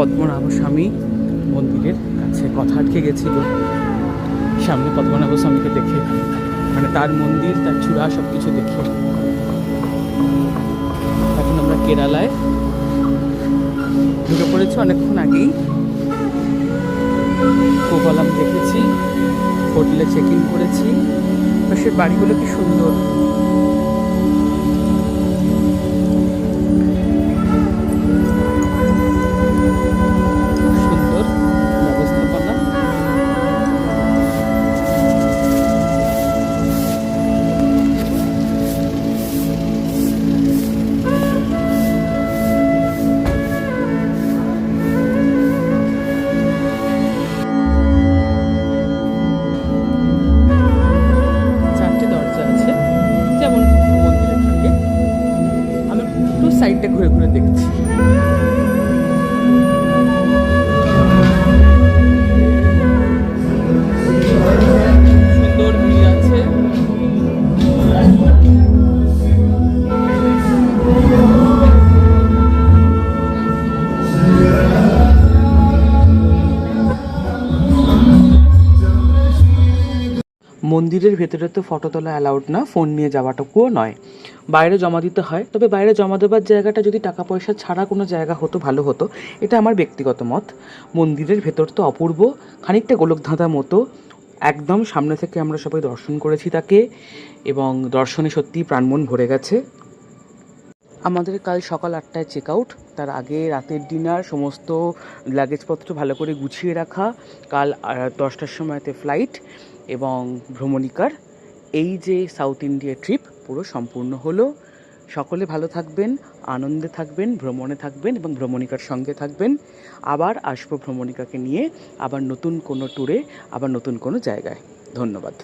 পদ্মনাভ স্বামী মন্দিরের কাছে কথা আটকে গেছিল, সামনে পদ্মনাভ স্বামীকে দেখে, মানে তার মন্দির, তার চূড়া সব কিছু দেখে। এখন আমরা কেরালায় ঢুকে পড়েছি অনেকক্ষণ আগেই। কোভালাম দেখেছি, হোটেলে চেক ইন করেছি। পাশের বাড়িগুলো কি সুন্দর, সুন্দর ব্যবস্থাপনা। সাইডটা ঘুরে ঘুরে দেখছি। সুন্দর ভিড় আছে। মন্দিরের ভেতরে তো ফটো তোলা অ্যালাউড না, ফোন নিয়ে যাওয়াটুকুও নয়, বাইরে জমা দিতে হয়। তবে বাইরে জমা দেওয়ার জায়গাটা যদি টাকা পয়সা ছাড়া কোনো জায়গা হতো ভালো হতো, এটা আমার ব্যক্তিগত মত। মন্দিরের ভেতর তো অপূর্ব, খানিকটা গোলকধাঁধা মতো। একদম সামনে থেকে আমরা সবাই দর্শন করেছি তাকে, এবং দর্শনে সত্যিই প্রাণমন ভরে গেছে। আমাদের কাল সকাল 8টায় চেক আউট, তার আগে রাতের ডিনার, সমস্ত লাগেজপত্র ভালো করে গুছিয়ে রাখা। কাল 10টার সময়তে ফ্লাইট, এবং ভ্রমণিকার এই যে সাউথ ইন্ডিয়া ট্রিপ পুরো সম্পূর্ণ হলো। সকলে ভালো থাকবেন, আনন্দে থাকবেন, ভ্রমণে থাকবেন এবং ভ্রমণিকার সঙ্গে থাকবেন। আবার আসবো ভ্রমণিকাকে নিয়ে, আবার নতুন কোনো ট্যুরে, আবার নতুন কোনো জায়গায়। ধন্যবাদ।